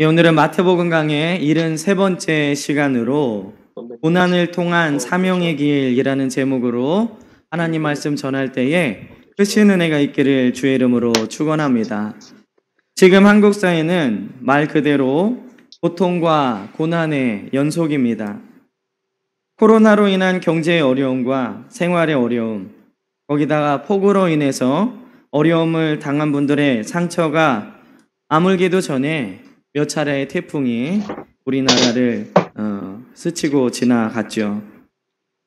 예, 오늘은 마태복음 강의 73번째 시간으로 고난을 통한 사명의 길이라는 제목으로 하나님 말씀 전할 때에 크신 은혜가 있기를 주의 이름으로 축원합니다. 지금 한국 사회는 말 그대로 고통과 고난의 연속입니다. 코로나로 인한 경제의 어려움과 생활의 어려움, 거기다가 폭우로 인해서 어려움을 당한 분들의 상처가 아물기도 전에 몇 차례의 태풍이 우리나라를 스치고 지나갔죠.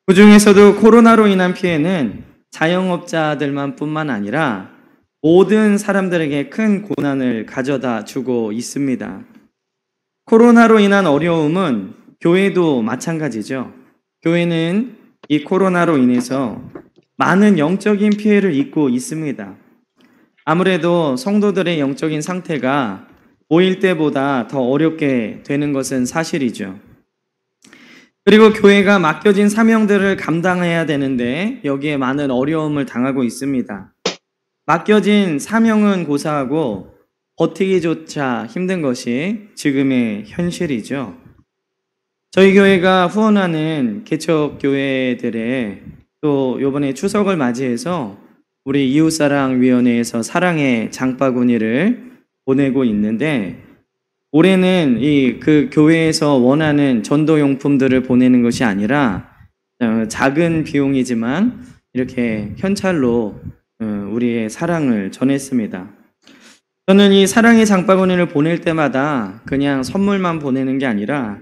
그 중에서도 코로나로 인한 피해는 자영업자들만 뿐만 아니라 모든 사람들에게 큰 고난을 가져다 주고 있습니다. 코로나로 인한 어려움은 교회도 마찬가지죠. 교회는 이 코로나로 인해서 많은 영적인 피해를 입고 있습니다. 아무래도 성도들의 영적인 상태가 보일 때보다 더 어렵게 되는 것은 사실이죠. 그리고 교회가 맡겨진 사명들을 감당해야 되는데 여기에 많은 어려움을 당하고 있습니다. 맡겨진 사명은 고사하고 버티기조차 힘든 것이 지금의 현실이죠. 저희 교회가 후원하는 개척교회들의 또 이번에 추석을 맞이해서 우리 이웃사랑위원회에서 사랑의 장바구니를 보내고 있는데 올해는 그 교회에서 원하는 전도용품들을 보내는 것이 아니라 작은 비용이지만 이렇게 현찰로 우리의 사랑을 전했습니다. 저는 이 사랑의 장바구니를 보낼 때마다 그냥 선물만 보내는 게 아니라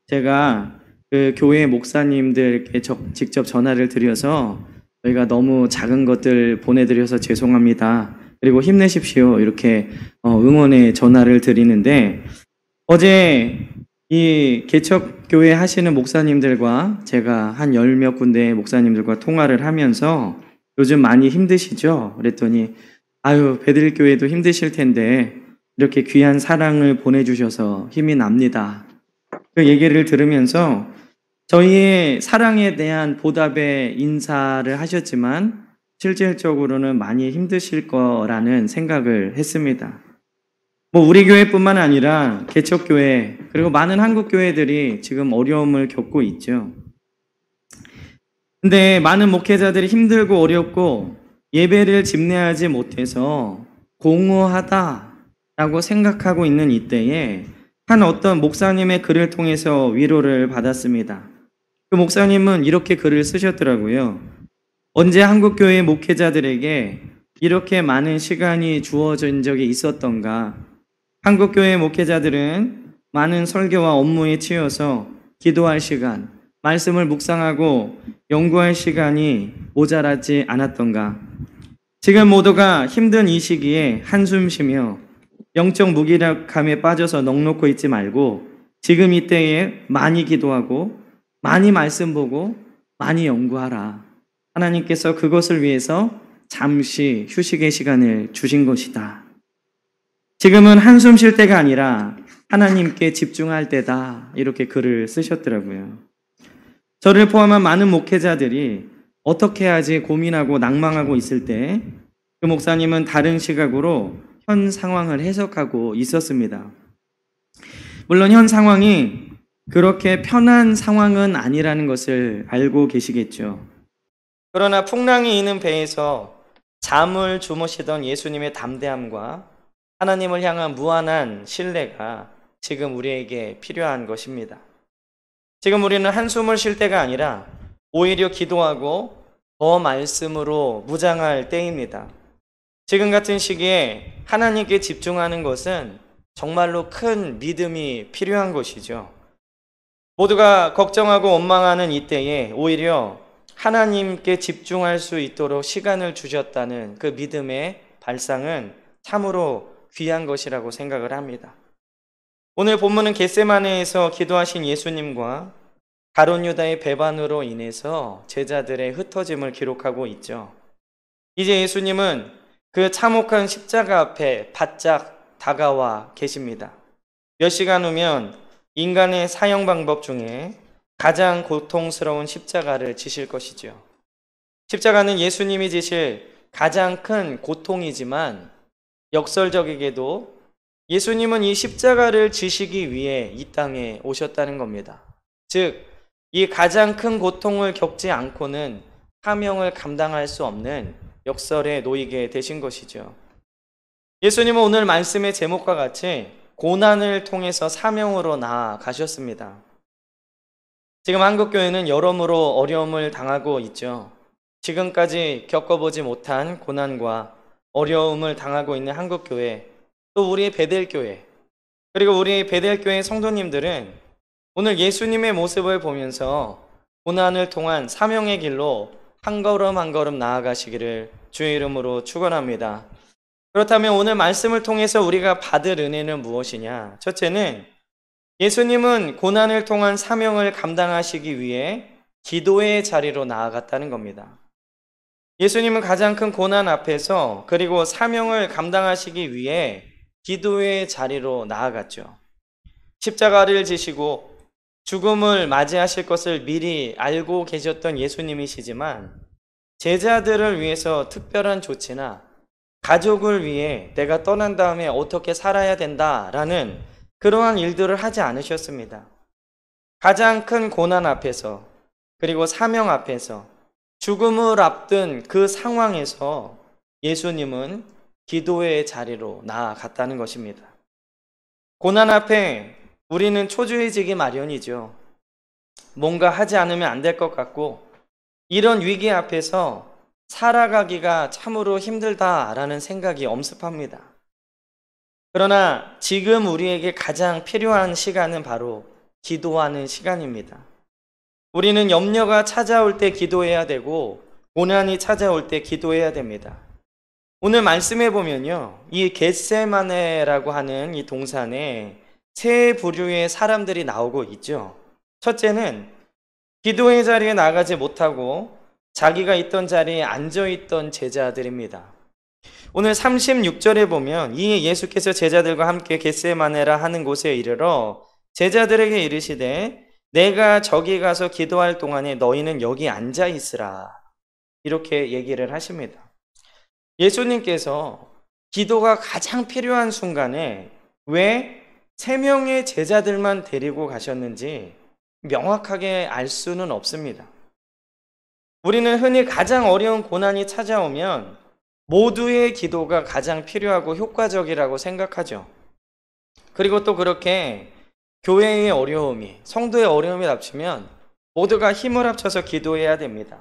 제가 그 교회 목사님들께 직접 전화를 드려서 저희가 너무 작은 것들 보내드려서 죄송합니다. 그리고 힘내십시오. 이렇게 응원의 전화를 드리는데 어제 이 개척교회 하시는 목사님들과 제가 한 10몇 군데의 목사님들과 통화를 하면서 요즘 많이 힘드시죠? 그랬더니 배들교회도 힘드실 텐데 이렇게 귀한 사랑을 보내주셔서 힘이 납니다. 그 얘기를 들으면서 저희의 사랑에 대한 보답의 인사를 하셨지만 실질적으로는 많이 힘드실 거라는 생각을 했습니다. 우리 교회뿐만 아니라 개척교회 그리고 많은 한국 교회들이 지금 어려움을 겪고 있죠. 근데 많은 목회자들이 힘들고 어렵고 예배를 집례하지 못해서 공허하다라고 생각하고 있는 이때에 한 어떤 목사님의 글을 통해서 위로를 받았습니다. 그 목사님은 이렇게 글을 쓰셨더라고요. 언제 한국교회 목회자들에게 이렇게 많은 시간이 주어진 적이 있었던가? 한국교회 목회자들은 많은 설교와 업무에 치여서 기도할 시간, 말씀을 묵상하고 연구할 시간이 모자라지 않았던가? 지금 모두가 힘든 이 시기에 한숨 쉬며 영적 무기력함에 빠져서 넋놓고 있지 말고 지금 이때에 많이 기도하고 많이 말씀 보고 많이 연구하라. 하나님께서 그것을 위해서 잠시 휴식의 시간을 주신 것이다. 지금은 한숨 쉴 때가 아니라 하나님께 집중할 때다. 이렇게 글을 쓰셨더라고요. 저를 포함한 많은 목회자들이 어떻게 해야지 고민하고 낭망하고 있을 때 그 목사님은 다른 시각으로 현 상황을 해석하고 있었습니다. 물론 현 상황이 그렇게 편한 상황은 아니라는 것을 알고 계시겠죠. 그러나 풍랑이 있는 배에서 잠을 주무시던 예수님의 담대함과 하나님을 향한 무한한 신뢰가 지금 우리에게 필요한 것입니다. 지금 우리는 한숨을 쉴 때가 아니라 오히려 기도하고 더 말씀으로 무장할 때입니다. 지금 같은 시기에 하나님께 집중하는 것은 정말로 큰 믿음이 필요한 것이죠. 모두가 걱정하고 원망하는 이때에 오히려 하나님께 집중할 수 있도록 시간을 주셨다는 그 믿음의 발상은 참으로 귀한 것이라고 생각을 합니다. 오늘 본문은 겟세마네에서 기도하신 예수님과 가룟 유다의 배반으로 인해서 제자들의 흩어짐을 기록하고 있죠. 이제 예수님은 그 참혹한 십자가 앞에 바짝 다가와 계십니다. 몇 시간 후면 인간의 사형 방법 중에 가장 고통스러운 십자가를 지실 것이죠. 십자가는 예수님이 지실 가장 큰 고통이지만 역설적이게도 예수님은 이 십자가를 지시기 위해 이 땅에 오셨다는 겁니다. 즉, 이 가장 큰 고통을 겪지 않고는 사명을 감당할 수 없는 역설에 놓이게 되신 것이죠. 예수님은 오늘 말씀의 제목과 같이 고난을 통해서 사명으로 나아가셨습니다. 지금 한국교회는 여러모로 어려움을 당하고 있죠. 지금까지 겪어보지 못한 고난과 어려움을 당하고 있는 한국교회, 또 우리 베델교회, 그리고 우리 베델교회 성도님들은 오늘 예수님의 모습을 보면서 고난을 통한 사명의 길로 한 걸음 한 걸음 나아가시기를 주의 이름으로 축원합니다. 그렇다면 오늘 말씀을 통해서 우리가 받을 은혜는 무엇이냐? 첫째는 예수님은 고난을 통한 사명을 감당하시기 위해 기도의 자리로 나아갔다는 겁니다. 예수님은 가장 큰 고난 앞에서 그리고 사명을 감당하시기 위해 기도의 자리로 나아갔죠. 십자가를 지시고 죽음을 맞이하실 것을 미리 알고 계셨던 예수님이시지만 제자들을 위해서 특별한 조치나 가족을 위해 내가 떠난 다음에 어떻게 살아야 된다라는 그러한 일들을 하지 않으셨습니다. 가장 큰 고난 앞에서 그리고 사명 앞에서 죽음을 앞둔 그 상황에서 예수님은 기도의 자리로 나아갔다는 것입니다. 고난 앞에 우리는 초조해지기 마련이죠. 뭔가 하지 않으면 안 될 것 같고 이런 위기 앞에서 살아가기가 참으로 힘들다라는 생각이 엄습합니다. 그러나 지금 우리에게 가장 필요한 시간은 바로 기도하는 시간입니다. 우리는 염려가 찾아올 때 기도해야 되고 고난이 찾아올 때 기도해야 됩니다. 오늘 말씀해 보면요, 이 겟세마네라고 하는 이 동산에 세 부류의 사람들이 나오고 있죠. 첫째는 기도의 자리에 나가지 못하고 자기가 있던 자리에 앉아있던 제자들입니다. 오늘 36절에 보면 이 예수께서 제자들과 함께 겟세마네라 하는 곳에 이르러 제자들에게 이르시되 내가 저기 가서 기도할 동안에 너희는 여기 앉아 있으라, 이렇게 얘기를 하십니다. 예수님께서 기도가 가장 필요한 순간에 왜 3명의 제자들만 데리고 가셨는지 명확하게 알 수는 없습니다. 우리는 흔히 가장 어려운 고난이 찾아오면 모두의 기도가 가장 필요하고 효과적이라고 생각하죠. 그리고 또 그렇게 교회의 어려움이, 성도의 어려움이 닥치면 모두가 힘을 합쳐서 기도해야 됩니다.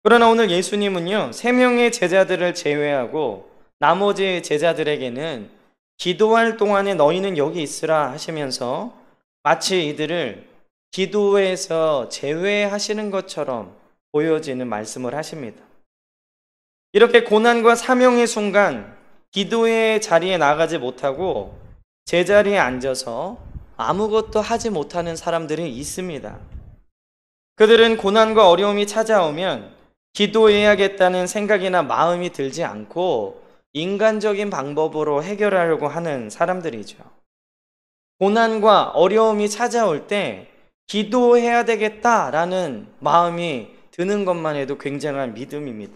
그러나 오늘 예수님은요, 3명의 제자들을 제외하고 나머지 제자들에게는 기도할 동안에 너희는 여기 있으라 하시면서 마치 이들을 기도에서 제외하시는 것처럼 보여지는 말씀을 하십니다. 이렇게 고난과 사명의 순간 기도의 자리에 나가지 못하고 제자리에 앉아서 아무것도 하지 못하는 사람들이 있습니다. 그들은 고난과 어려움이 찾아오면 기도해야겠다는 생각이나 마음이 들지 않고 인간적인 방법으로 해결하려고 하는 사람들이죠. 고난과 어려움이 찾아올 때 기도해야 되겠다라는 마음이 드는 것만 해도 굉장한 믿음입니다.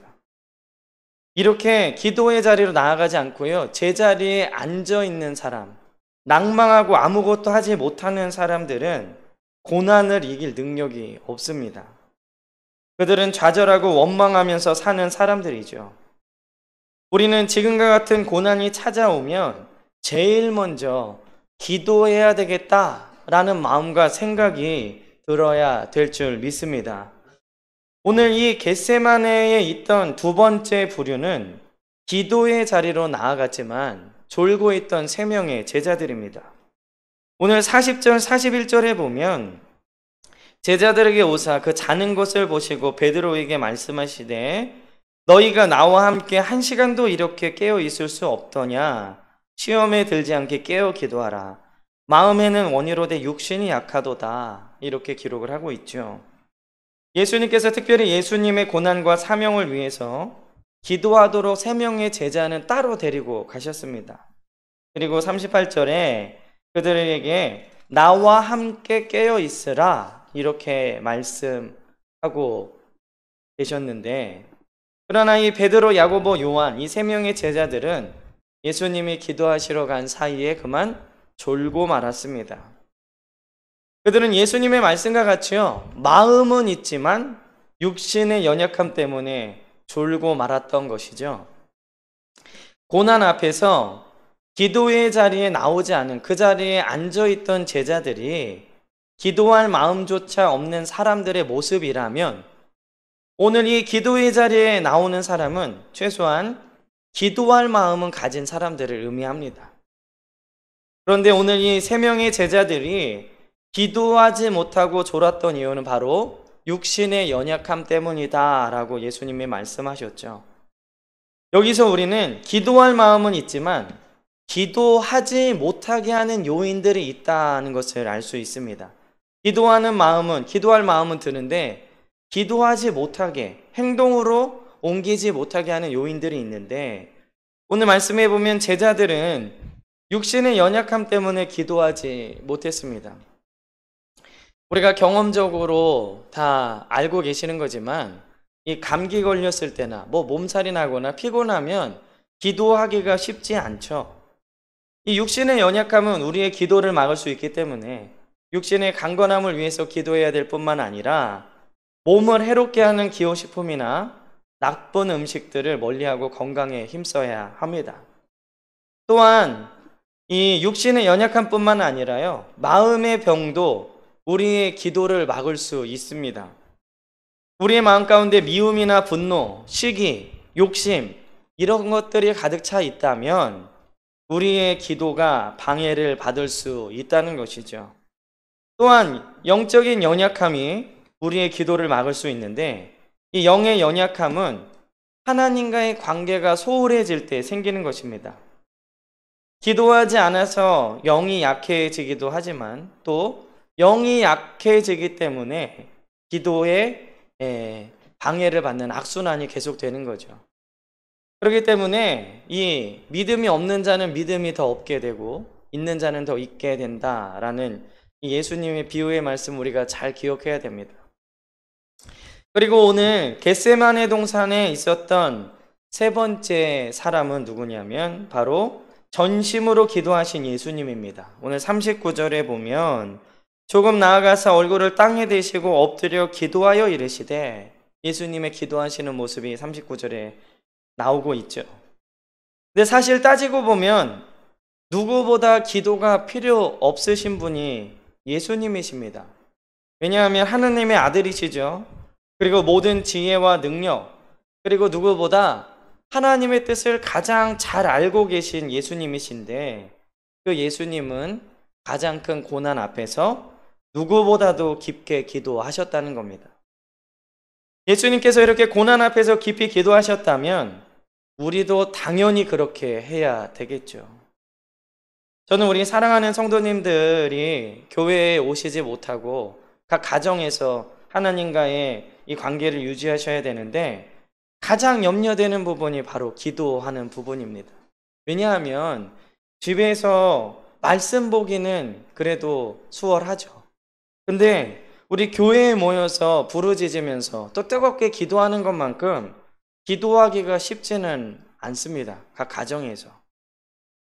이렇게 기도의 자리로 나아가지 않고요, 제자리에 앉아 있는 사람, 낭망하고 아무것도 하지 못하는 사람들은 고난을 이길 능력이 없습니다. 그들은 좌절하고 원망하면서 사는 사람들이죠. 우리는 지금과 같은 고난이 찾아오면 제일 먼저 기도해야 되겠다라는 마음과 생각이 들어야 될 줄 믿습니다. 오늘 이 겟세마네에 있던 두 번째 부류는 기도의 자리로 나아갔지만 졸고 있던 3명의 제자들입니다. 오늘 40절, 41절에 보면 제자들에게 오사 그 자는 것을 보시고 베드로에게 말씀하시되 너희가 나와 함께 1시간도 이렇게 깨어 있을 수 없더냐? 시험에 들지 않게 깨어 기도하라. 마음에는 원이로되 육신이 약하도다. 이렇게 기록을 하고 있죠. 예수님께서 특별히 예수님의 고난과 사명을 위해서 기도하도록 3명의 제자는 따로 데리고 가셨습니다. 그리고 38절에 그들에게 나와 함께 깨어 있으라, 이렇게 말씀하고 계셨는데, 그러나 이 베드로, 야고보, 요한 이 3명의 제자들은 예수님이 기도하시러 간 사이에 그만 졸고 말았습니다. 그들은 예수님의 말씀과 같이요, 마음은 있지만 육신의 연약함 때문에 졸고 말았던 것이죠. 고난 앞에서 기도의 자리에 나오지 않은, 그 자리에 앉아있던 제자들이 기도할 마음조차 없는 사람들의 모습이라면, 오늘 이 기도의 자리에 나오는 사람은 최소한 기도할 마음은 가진 사람들을 의미합니다. 그런데 오늘 이 세 명의 제자들이 기도하지 못하고 졸았던 이유는 바로 육신의 연약함 때문이다 라고 예수님이 말씀하셨죠. 여기서 우리는 기도할 마음은 있지만 기도하지 못하게 하는 요인들이 있다는 것을 알 수 있습니다. 기도할 마음은 드는데 기도하지 못하게, 행동으로 옮기지 못하게 하는 요인들이 있는데, 오늘 말씀해 보면 제자들은 육신의 연약함 때문에 기도하지 못했습니다. 우리가 경험적으로 다 알고 계시는 거지만, 이 감기 걸렸을 때나 몸살이 나거나 피곤하면 기도하기가 쉽지 않죠. 이 육신의 연약함은 우리의 기도를 막을 수 있기 때문에 육신의 강건함을 위해서 기도해야 될 뿐만 아니라 몸을 해롭게 하는 기호식품이나 나쁜 음식들을 멀리하고 건강에 힘써야 합니다. 또한 이 육신의 연약함뿐만 아니라요, 마음의 병도 우리의 기도를 막을 수 있습니다. 우리의 마음 가운데 미움이나 분노, 시기, 욕심, 이런 것들이 가득 차 있다면 우리의 기도가 방해를 받을 수 있다는 것이죠. 또한 영적인 연약함이 우리의 기도를 막을 수 있는데, 이 영의 연약함은 하나님과의 관계가 소홀해질 때 생기는 것입니다. 기도하지 않아서 영이 약해지기도 하지만 또 영이 약해지기 때문에 기도에 방해를 받는 악순환이 계속되는 거죠. 그렇기 때문에 이 믿음이 없는 자는 믿음이 더 없게 되고 있는 자는 더 있게 된다라는 이 예수님의 비유의 말씀 우리가 잘 기억해야 됩니다. 그리고 오늘 겟세마네 동산에 있었던 세 번째 사람은 누구냐면 바로 전심으로 기도하신 예수님입니다. 오늘 39절에 보면 조금 나아가서 얼굴을 땅에 대시고 엎드려 기도하여 이르시되, 예수님의 기도하시는 모습이 39절에 나오고 있죠. 근데 사실 따지고 보면 누구보다 기도가 필요 없으신 분이 예수님이십니다. 왜냐하면 하느님의 아들이시죠. 그리고 모든 지혜와 능력, 그리고 누구보다 하나님의 뜻을 가장 잘 알고 계신 예수님이신데, 그 예수님은 가장 큰 고난 앞에서 누구보다도 깊게 기도하셨다는 겁니다. 예수님께서 이렇게 고난 앞에서 깊이 기도하셨다면 우리도 당연히 그렇게 해야 되겠죠. 저는 우리 사랑하는 성도님들이 교회에 오시지 못하고 각 가정에서 하나님과의 이 관계를 유지하셔야 되는데, 가장 염려되는 부분이 바로 기도하는 부분입니다. 왜냐하면 집에서 말씀 보기는 그래도 수월하죠. 근데 우리 교회에 모여서 부르짖으면서 또 뜨겁게 기도하는 것만큼 기도하기가 쉽지는 않습니다. 각 가정에서.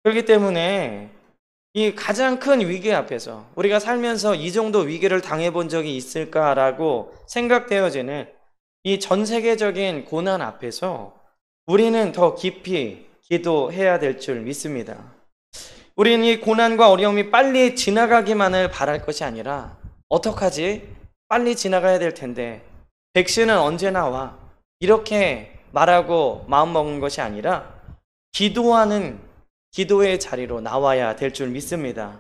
그렇기 때문에 이 가장 큰 위기 앞에서, 우리가 살면서 이 정도 위기를 당해본 적이 있을까라고 생각되어지는 이 전 세계적인 고난 앞에서 우리는 더 깊이 기도해야 될 줄 믿습니다. 우리는 이 고난과 어려움이 빨리 지나가기만을 바랄 것이 아니라, 어떡하지? 빨리 지나가야 될 텐데 백신은 언제 나와? 이렇게 말하고 마음먹은 것이 아니라 기도하는 기도의 자리로 나와야 될 줄 믿습니다.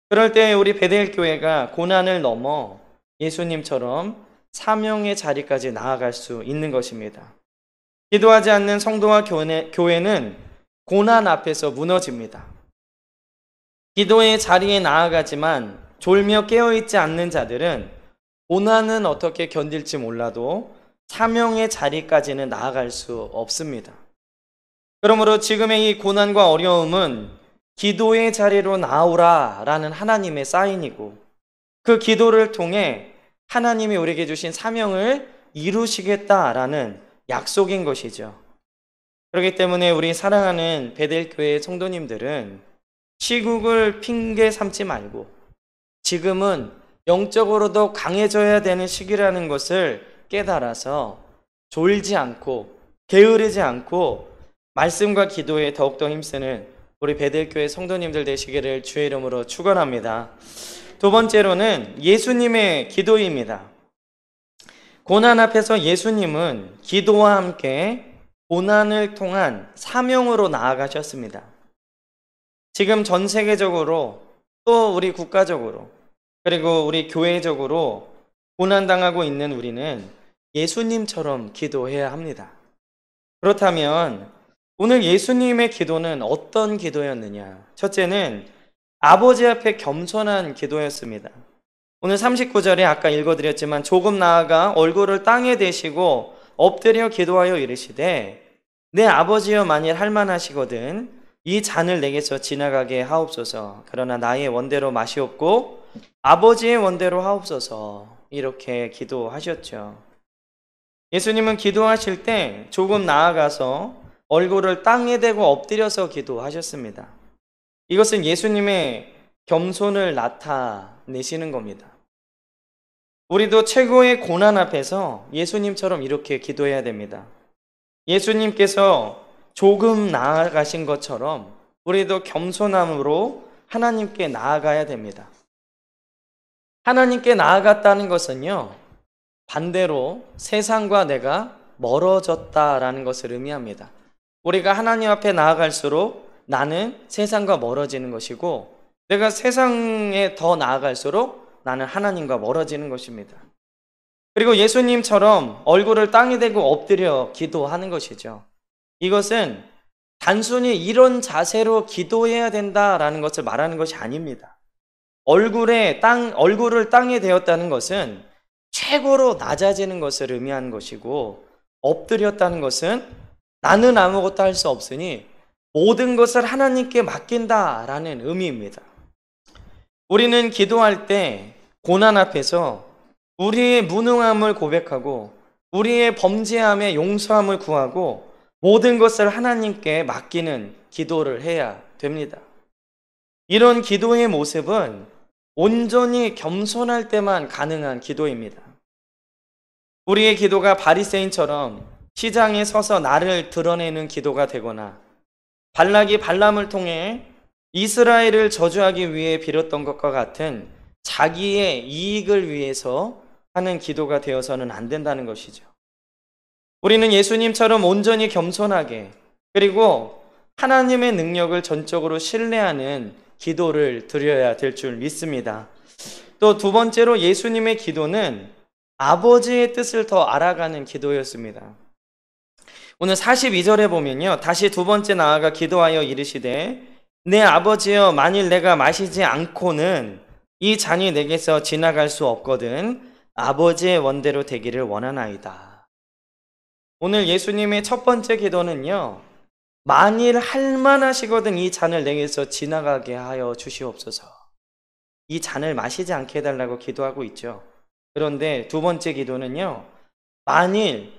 그럴 때 우리 베델 교회가 고난을 넘어 예수님처럼 사명의 자리까지 나아갈 수 있는 것입니다. 기도하지 않는 성도와 교회는 고난 앞에서 무너집니다. 기도의 자리에 나아가지만 졸며 깨어있지 않는 자들은 고난은 어떻게 견딜지 몰라도 사명의 자리까지는 나아갈 수 없습니다. 그러므로 지금의 이 고난과 어려움은 기도의 자리로 나오라라는 하나님의 사인이고, 그 기도를 통해 하나님이 우리에게 주신 사명을 이루시겠다라는 약속인 것이죠. 그렇기 때문에 우리 사랑하는 베델교회 성도님들은 시국을 핑계 삼지 말고 지금은 영적으로도 강해져야 되는 시기라는 것을 깨달아서 졸지 않고 게으르지 않고 말씀과 기도에 더욱더 힘쓰는 우리 베델교회 성도님들 되시기를 주의 이름으로 축원합니다. 두 번째로는 예수님의 기도입니다. 고난 앞에서 예수님은 기도와 함께 고난을 통한 사명으로 나아가셨습니다. 지금 전 세계적으로 또 우리 국가적으로 그리고 우리 교회적으로 고난당하고 있는 우리는 예수님처럼 기도해야 합니다. 그렇다면 오늘 예수님의 기도는 어떤 기도였느냐? 첫째는 아버지 앞에 겸손한 기도였습니다. 오늘 39절에 아까 읽어드렸지만 조금 나아가 얼굴을 땅에 대시고 엎드려 기도하여 이르시되 내 아버지여 만일 할만하시거든 이 잔을 내게서 지나가게 하옵소서. 그러나 나의 원대로 마시옵고 아버지의 원대로 하옵소서. 이렇게 기도하셨죠. 예수님은 기도하실 때 조금 나아가서 얼굴을 땅에 대고 엎드려서 기도하셨습니다. 이것은 예수님의 겸손을 나타내시는 겁니다. 우리도 최고의 고난 앞에서 예수님처럼 이렇게 기도해야 됩니다. 예수님께서 조금 나아가신 것처럼 우리도 겸손함으로 하나님께 나아가야 됩니다. 하나님께 나아갔다는 것은요, 반대로 세상과 내가 멀어졌다라는 것을 의미합니다. 우리가 하나님 앞에 나아갈수록 나는 세상과 멀어지는 것이고 내가 세상에 더 나아갈수록 나는 하나님과 멀어지는 것입니다. 그리고 예수님처럼 얼굴을 땅에 대고 엎드려 기도하는 것이죠. 이것은 단순히 이런 자세로 기도해야 된다라는 것을 말하는 것이 아닙니다. 얼굴을 땅에 대었다는 것은 최고로 낮아지는 것을 의미하는 것이고 엎드렸다는 것은 나는 아무것도 할 수 없으니 모든 것을 하나님께 맡긴다라는 의미입니다. 우리는 기도할 때 고난 앞에서 우리의 무능함을 고백하고 우리의 범죄함의 용서함을 구하고 모든 것을 하나님께 맡기는 기도를 해야 됩니다. 이런 기도의 모습은 온전히 겸손할 때만 가능한 기도입니다. 우리의 기도가 바리새인처럼 시장에 서서 나를 드러내는 기도가 되거나 발락이 발람을 통해 이스라엘을 저주하기 위해 빌었던 것과 같은 자기의 이익을 위해서 하는 기도가 되어서는 안 된다는 것이죠. 우리는 예수님처럼 온전히 겸손하게 그리고 하나님의 능력을 전적으로 신뢰하는 기도를 드려야 될 줄 믿습니다. 또 두 번째로 예수님의 기도는 아버지의 뜻을 더 알아가는 기도였습니다. 오늘 42절에 보면요, 다시 두 번째 나아가 기도하여 이르시되 내 아버지여 만일 내가 마시지 않고는 이 잔이 내게서 지나갈 수 없거든 아버지의 원대로 되기를 원하나이다. 오늘 예수님의 첫 번째 기도는요, 만일 할만하시거든 이 잔을 내게서 지나가게 하여 주시옵소서. 이 잔을 마시지 않게 해달라고 기도하고 있죠. 그런데 두 번째 기도는요, 만일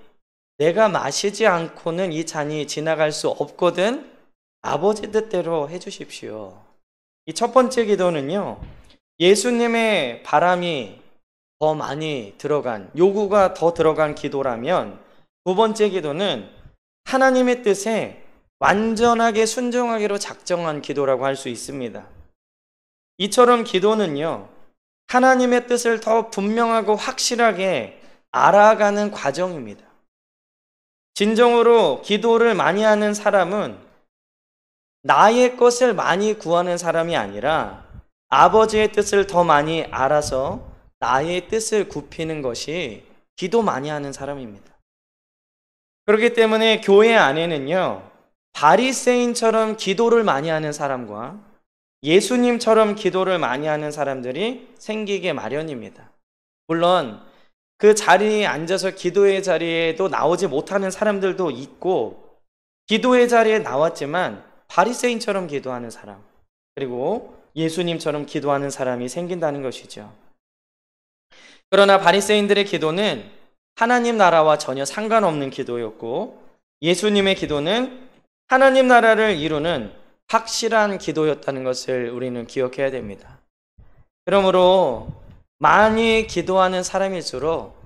내가 마시지 않고는 이 잔이 지나갈 수 없거든 아버지 뜻대로 해주십시오. 이 첫 번째 기도는요, 예수님의 바람이 더 많이 들어간, 요구가 더 들어간 기도라면 두 번째 기도는 하나님의 뜻에 완전하게 순종하기로 작정한 기도라고 할 수 있습니다. 이처럼 기도는요, 하나님의 뜻을 더 분명하고 확실하게 알아가는 과정입니다. 진정으로 기도를 많이 하는 사람은 나의 것을 많이 구하는 사람이 아니라 아버지의 뜻을 더 많이 알아서 나의 뜻을 굽히는 것이 기도 많이 하는 사람입니다. 그렇기 때문에 교회 안에는요, 바리새인처럼 기도를 많이 하는 사람과 예수님처럼 기도를 많이 하는 사람들이 생기게 마련입니다. 물론 그 자리에 앉아서 기도의 자리에도 나오지 못하는 사람들도 있고 기도의 자리에 나왔지만 바리새인처럼 기도하는 사람 그리고 예수님처럼 기도하는 사람이 생긴다는 것이죠. 그러나 바리새인들의 기도는 하나님 나라와 전혀 상관없는 기도였고 예수님의 기도는 하나님 나라를 이루는 확실한 기도였다는 것을 우리는 기억해야 됩니다. 그러므로 많이 기도하는 사람일수록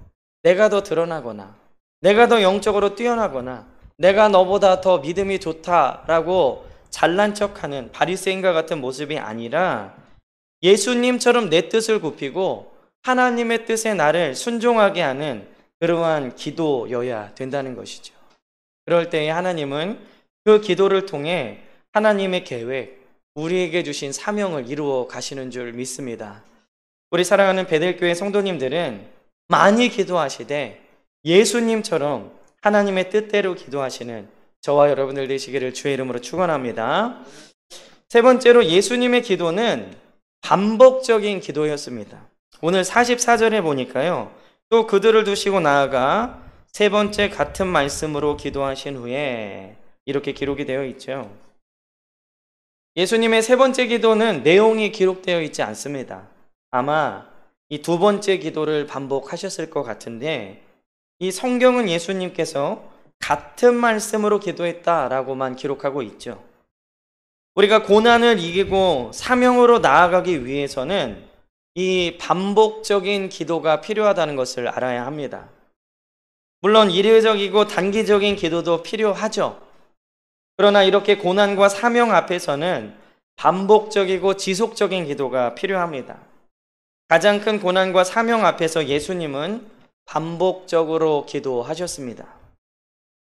내가 더 드러나거나 내가 더 영적으로 뛰어나거나 내가 너보다 더 믿음이 좋다라고 잘난 척하는 바리새인과 같은 모습이 아니라 예수님처럼 내 뜻을 굽히고 하나님의 뜻에 나를 순종하게 하는 그러한 기도여야 된다는 것이죠. 그럴 때에 하나님은 그 기도를 통해 하나님의 계획, 우리에게 주신 사명을 이루어 가시는 줄 믿습니다. 우리 사랑하는 베델교회 성도님들은 많이 기도하시되 예수님처럼 하나님의 뜻대로 기도하시는 저와 여러분들 되시기를 주의 이름으로 축원합니다. 세 번째로 예수님의 기도는 반복적인 기도였습니다. 오늘 44절에 보니까요. 또 그들을 두시고 나아가 세 번째 같은 말씀으로 기도하신 후에 이렇게 기록이 되어 있죠. 예수님의 세 번째 기도는 내용이 기록되어 있지 않습니다. 아마 이 두 번째 기도를 반복하셨을 것 같은데 이 성경은 예수님께서 같은 말씀으로 기도했다라고만 기록하고 있죠. 우리가 고난을 이기고 사명으로 나아가기 위해서는 이 반복적인 기도가 필요하다는 것을 알아야 합니다. 물론 일회적이고 단기적인 기도도 필요하죠. 그러나 이렇게 고난과 사명 앞에서는 반복적이고 지속적인 기도가 필요합니다. 가장 큰 고난과 사명 앞에서 예수님은 반복적으로 기도하셨습니다.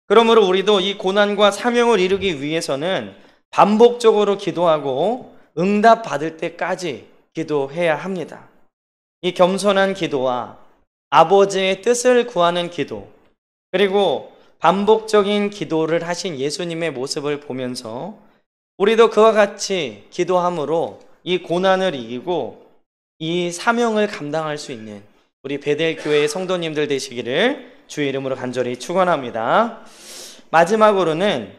그러므로 우리도 이 고난과 사명을 이루기 위해서는 반복적으로 기도하고 응답받을 때까지 기도해야 합니다. 이 겸손한 기도와 아버지의 뜻을 구하는 기도, 그리고 반복적인 기도를 하신 예수님의 모습을 보면서 우리도 그와 같이 기도함으로 이 고난을 이기고 이 사명을 감당할 수 있는 우리 베델교회의 성도님들 되시기를 주의 이름으로 간절히 축원합니다. 마지막으로는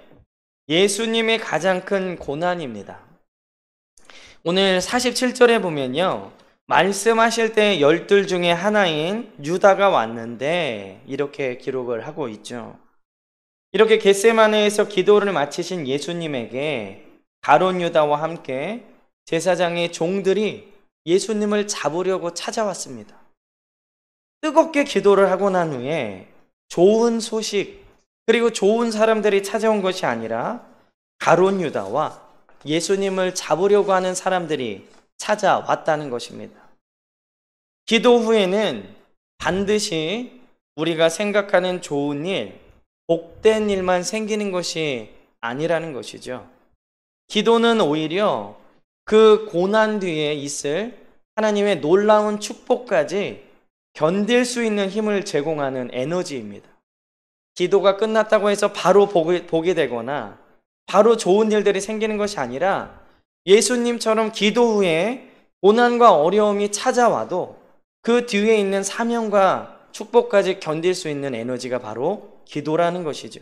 예수님의 가장 큰 고난입니다. 오늘 47절에 보면요. 말씀하실 때 12 중에 하나인 유다가 왔는데 이렇게 기록을 하고 있죠. 이렇게 겟세마네에서 기도를 마치신 예수님에게 가룟 유다와 함께 제사장의 종들이 예수님을 잡으려고 찾아왔습니다. 뜨겁게 기도를 하고 난 후에 좋은 소식 그리고 좋은 사람들이 찾아온 것이 아니라 가룟 유다와 예수님을 잡으려고 하는 사람들이 찾아왔다는 것입니다. 기도 후에는 반드시 우리가 생각하는 좋은 일, 복된 일만 생기는 것이 아니라는 것이죠. 기도는 오히려 그 고난 뒤에 있을 하나님의 놀라운 축복까지 견딜 수 있는 힘을 제공하는 에너지입니다. 기도가 끝났다고 해서 바로 보게 되거나 바로 좋은 일들이 생기는 것이 아니라 예수님처럼 기도 후에 고난과 어려움이 찾아와도 그 뒤에 있는 사명과 축복까지 견딜 수 있는 에너지가 바로 기도라는 것이죠.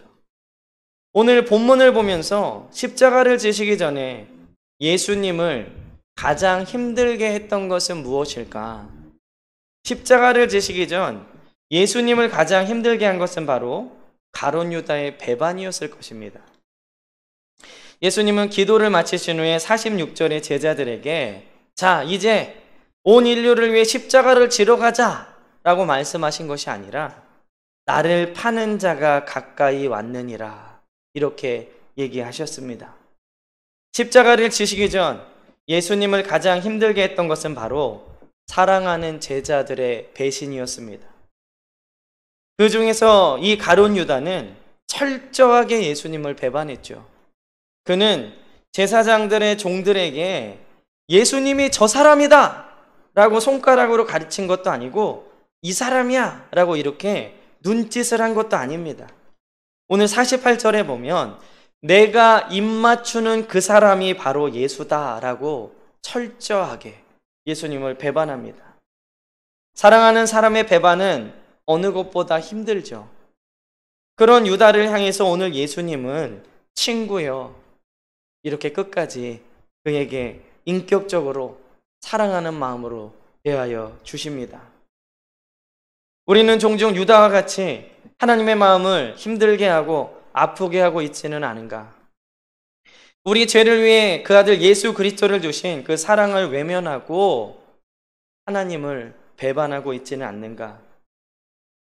오늘 본문을 보면서 십자가를 지시기 전에 예수님을 가장 힘들게 했던 것은 무엇일까? 십자가를 지시기 전 예수님을 가장 힘들게 한 것은 바로 가룟 유다의 배반이었을 것입니다. 예수님은 기도를 마치신 후에 46절에 제자들에게 자, 이제 온 인류를 위해 십자가를 지러 가자 라고 말씀하신 것이 아니라 나를 파는 자가 가까이 왔느니라 이렇게 얘기하셨습니다. 십자가를 지시기 전 예수님을 가장 힘들게 했던 것은 바로 사랑하는 제자들의 배신이었습니다. 그 중에서 이 가룟 유다는 철저하게 예수님을 배반했죠. 그는 제사장들의 종들에게 예수님이 저 사람이다 라고 손가락으로 가르친 것도 아니고 이 사람이야 라고 이렇게 눈짓을 한 것도 아닙니다. 오늘 48절에 보면 내가 입맞추는 그 사람이 바로 예수다 라고 철저하게 예수님을 배반합니다. 사랑하는 사람의 배반은 어느 것보다 힘들죠. 그런 유다를 향해서 오늘 예수님은 친구여 이렇게 끝까지 그에게 인격적으로 사랑하는 마음으로 대하여 주십니다. 우리는 종종 유다와 같이 하나님의 마음을 힘들게 하고 아프게 하고 있지는 않은가? 우리 죄를 위해 그 아들 예수 그리스도를 주신 그 사랑을 외면하고 하나님을 배반하고 있지는 않는가?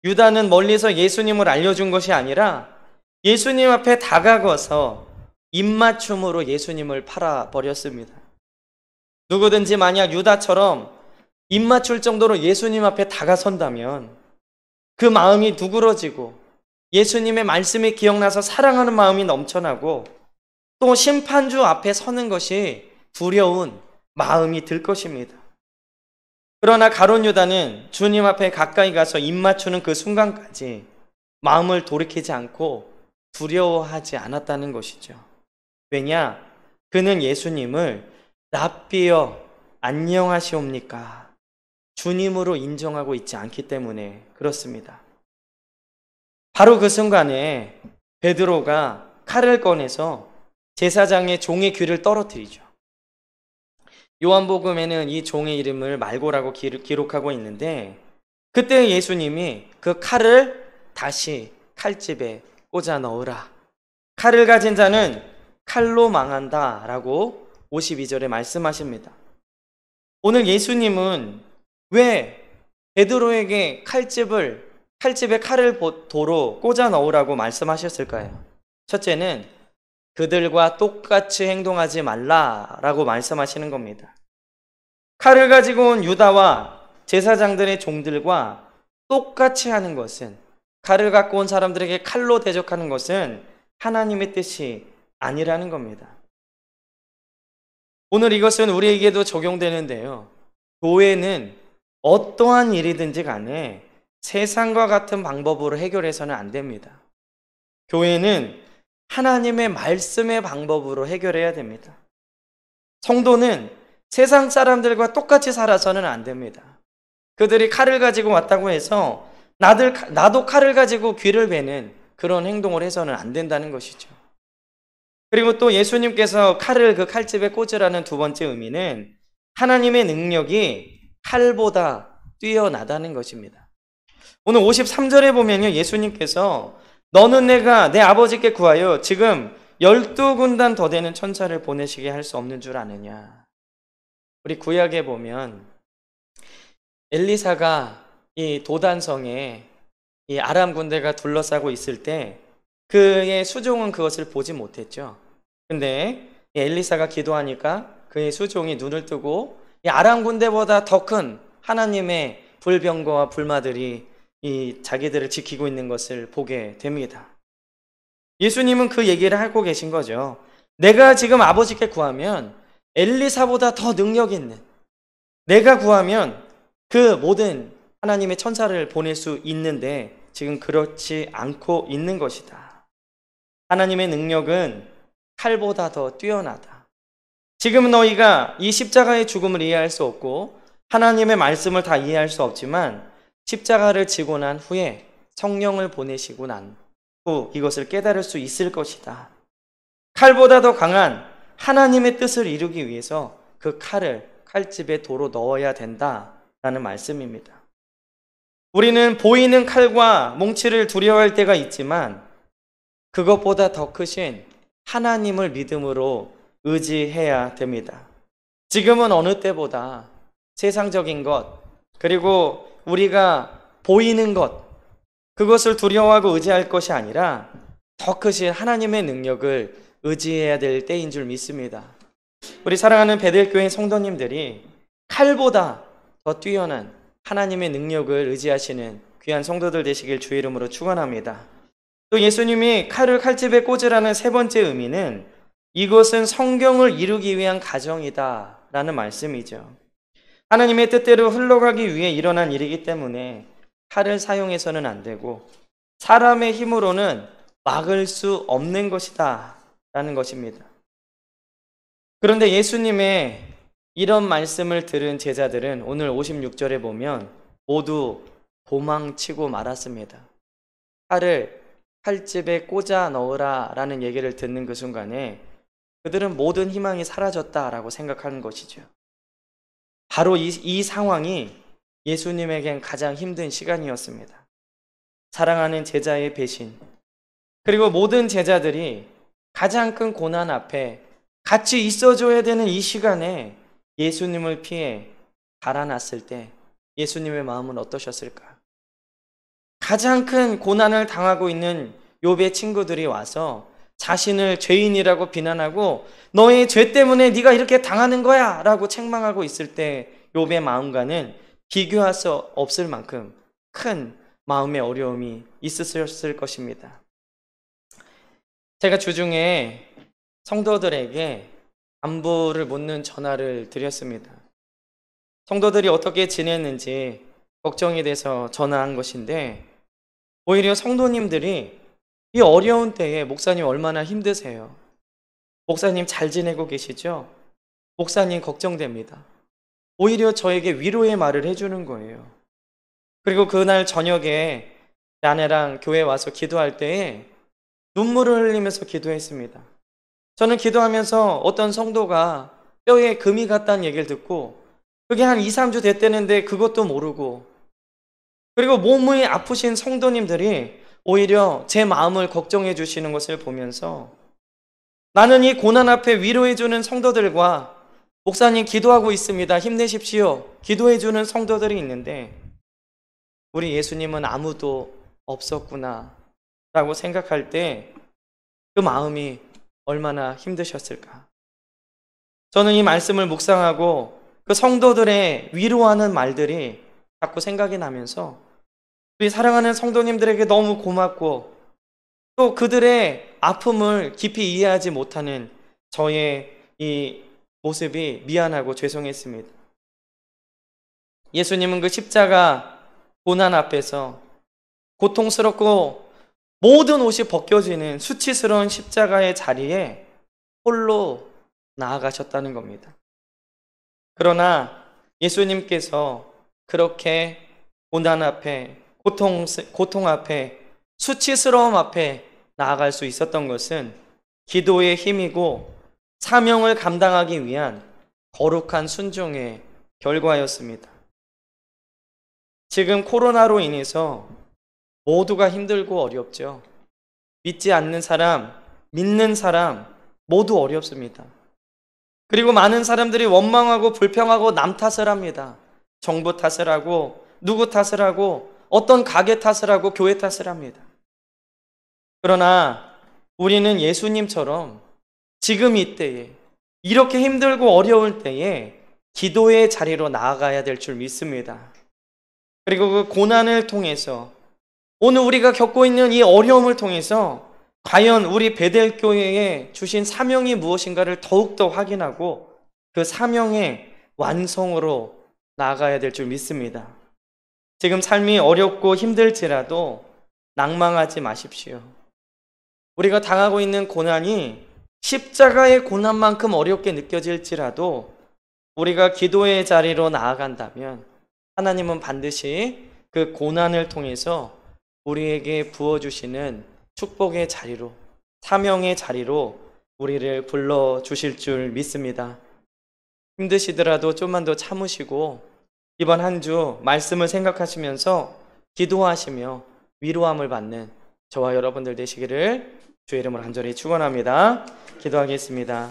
유다는 멀리서 예수님을 알려준 것이 아니라 예수님 앞에 다가가서 입맞춤으로 예수님을 팔아버렸습니다. 누구든지 만약 유다처럼 입맞출 정도로 예수님 앞에 다가선다면 그 마음이 누그러지고 예수님의 말씀이 기억나서 사랑하는 마음이 넘쳐나고 또 심판주 앞에 서는 것이 두려운 마음이 들 것입니다. 그러나 가룟 유다는 주님 앞에 가까이 가서 입맞추는 그 순간까지 마음을 돌이키지 않고 두려워하지 않았다는 것이죠. 왜냐? 그는 예수님을 랍비여 안녕하시옵니까? 주님으로 인정하고 있지 않기 때문에 그렇습니다. 바로 그 순간에 베드로가 칼을 꺼내서 제사장의 종의 귀를 떨어뜨리죠. 요한복음에는 이 종의 이름을 말고라고 기록하고 있는데 그때 예수님이 그 칼을 다시 칼집에 꽂아 넣으라. 칼을 가진 자는 칼로 망한다 라고 52절에 말씀하십니다. 오늘 예수님은 왜 베드로에게 칼집에 칼을 도로 꽂아 넣으라고 말씀하셨을까요? 첫째는 그들과 똑같이 행동하지 말라라고 말씀하시는 겁니다. 칼을 가지고 온 유다와 제사장들의 종들과 똑같이 하는 것은, 칼을 갖고 온 사람들에게 칼로 대적하는 것은 하나님의 뜻이 아니라는 겁니다. 오늘 이것은 우리에게도 적용되는데요. 교회는 어떠한 일이든지 간에 세상과 같은 방법으로 해결해서는 안 됩니다. 교회는 하나님의 말씀의 방법으로 해결해야 됩니다. 성도는 세상 사람들과 똑같이 살아서는 안 됩니다. 그들이 칼을 가지고 왔다고 해서 나도 칼을 가지고 귀를 베는 그런 행동을 해서는 안 된다는 것이죠. 그리고 또 예수님께서 칼을 그 칼집에 꽂으라는 두 번째 의미는 하나님의 능력이 칼보다 뛰어나다는 것입니다. 오늘 53절에 보면요, 예수님께서 너는 내가 내 아버지께 구하여 지금 12군단 더 되는 천사를 보내시게 할 수 없는 줄 아느냐. 우리 구약에 보면 엘리사가 이 도단성에 이 아람 군대가 둘러싸고 있을 때 그의 수종은 그것을 보지 못했죠. 근데 엘리사가 기도하니까 그의 수종이 눈을 뜨고 이 아람 군대보다 더 큰 하나님의 불병거와 불마들이 이 자기들을 지키고 있는 것을 보게 됩니다. 예수님은 그 얘기를 하고 계신 거죠. 내가 지금 아버지께 구하면 엘리사보다 더 능력 있는, 내가 구하면 그 모든 하나님의 천사를 보낼 수 있는데 지금 그렇지 않고 있는 것이다. 하나님의 능력은 칼보다 더 뛰어나다. 지금 너희가 이 십자가의 죽음을 이해할 수 없고 하나님의 말씀을 다 이해할 수 없지만 십자가를 지고 난 후에 성령을 보내시고 난 후 이것을 깨달을 수 있을 것이다. 칼보다 더 강한 하나님의 뜻을 이루기 위해서 그 칼을 칼집에 도로 넣어야 된다라는 말씀입니다. 우리는 보이는 칼과 몽치를 두려워할 때가 있지만 그것보다 더 크신 하나님을 믿음으로 의지해야 됩니다. 지금은 어느 때보다 세상적인 것, 그리고 우리가 보이는 것, 그것을 두려워하고 의지할 것이 아니라 더 크신 하나님의 능력을 의지해야 될 때인 줄 믿습니다. 우리 사랑하는 베델교회 성도님들이 칼보다 더 뛰어난 하나님의 능력을 의지하시는 귀한 성도들 되시길 주의 이름으로 축원합니다. 또 예수님이 칼을 칼집에 꽂으라는 세 번째 의미는 이것은 성경을 이루기 위한 가정이다 라는 말씀이죠. 하나님의 뜻대로 흘러가기 위해 일어난 일이기 때문에 칼을 사용해서는 안 되고 사람의 힘으로는 막을 수 없는 것이다 라는 것입니다. 그런데 예수님의 이런 말씀을 들은 제자들은 오늘 56절에 보면 모두 도망치고 말았습니다. 칼을 칼집에 꽂아 넣으라 라는 얘기를 듣는 그 순간에 그들은 모든 희망이 사라졌다라고 생각하는 것이죠. 바로 이 상황이 예수님에겐 가장 힘든 시간이었습니다. 사랑하는 제자의 배신, 그리고 모든 제자들이 가장 큰 고난 앞에 같이 있어줘야 되는 이 시간에 예수님을 피해 달아났을 때 예수님의 마음은 어떠셨을까? 가장 큰 고난을 당하고 있는 욥의 친구들이 와서 자신을 죄인이라고 비난하고 너의 죄 때문에 네가 이렇게 당하는 거야 라고 책망하고 있을 때 욥의 마음과는 비교할 수 없을 만큼 큰 마음의 어려움이 있었을 것입니다. 제가 주중에 성도들에게 안부를 묻는 전화를 드렸습니다. 성도들이 어떻게 지냈는지 걱정이 돼서 전화한 것인데 오히려 성도님들이 이 어려운 때에 목사님 얼마나 힘드세요? 목사님 잘 지내고 계시죠? 목사님 걱정됩니다. 오히려 저에게 위로의 말을 해주는 거예요. 그리고 그날 저녁에 아내랑 교회 와서 기도할 때에 눈물을 흘리면서 기도했습니다. 저는 기도하면서 어떤 성도가 뼈에 금이 갔다는 얘기를 듣고 그게 한 2, 3주 됐다는데 그것도 모르고 그리고 몸이 아프신 성도님들이 오히려 제 마음을 걱정해 주시는 것을 보면서 나는 이 고난 앞에 위로해 주는 성도들과 목사님 기도하고 있습니다. 힘내십시오. 기도해 주는 성도들이 있는데 우리 예수님은 아무도 없었구나 라고 생각할 때 그 마음이 얼마나 힘드셨을까. 저는 이 말씀을 묵상하고 그 성도들의 위로하는 말들이 자꾸 생각이 나면서 우리 사랑하는 성도님들에게 너무 고맙고 또 그들의 아픔을 깊이 이해하지 못하는 저의 이 모습이 미안하고 죄송했습니다. 예수님은 그 십자가 고난 앞에서 고통스럽고 모든 옷이 벗겨지는 수치스러운 십자가의 자리에 홀로 나아가셨다는 겁니다. 그러나 예수님께서 그렇게 고난 앞에 고통 앞에 수치스러움 앞에 나아갈 수 있었던 것은 기도의 힘이고 사명을 감당하기 위한 거룩한 순종의 결과였습니다. 지금 코로나로 인해서 모두가 힘들고 어렵죠. 믿지 않는 사람, 믿는 사람 모두 어렵습니다. 그리고 많은 사람들이 원망하고 불평하고 남 탓을 합니다. 정부 탓을 하고 누구 탓을 하고 어떤 가게 탓을 하고 교회 탓을 합니다. 그러나 우리는 예수님처럼 지금 이때에 이렇게 힘들고 어려울 때에 기도의 자리로 나아가야 될 줄 믿습니다. 그리고 그 고난을 통해서 오늘 우리가 겪고 있는 이 어려움을 통해서 과연 우리 베델교회에 주신 사명이 무엇인가를 더욱더 확인하고 그 사명의 완성으로 나아가야 될 줄 믿습니다. 지금 삶이 어렵고 힘들지라도 낭망하지 마십시오. 우리가 당하고 있는 고난이 십자가의 고난만큼 어렵게 느껴질지라도 우리가 기도의 자리로 나아간다면 하나님은 반드시 그 고난을 통해서 우리에게 부어주시는 축복의 자리로, 사명의 자리로 우리를 불러주실 줄 믿습니다. 힘드시더라도 좀만 더 참으시고 이번 한 주 말씀을 생각하시면서 기도하시며 위로함을 받는 저와 여러분들 되시기를 주의 이름으로 간절히 축원합니다. 기도하겠습니다.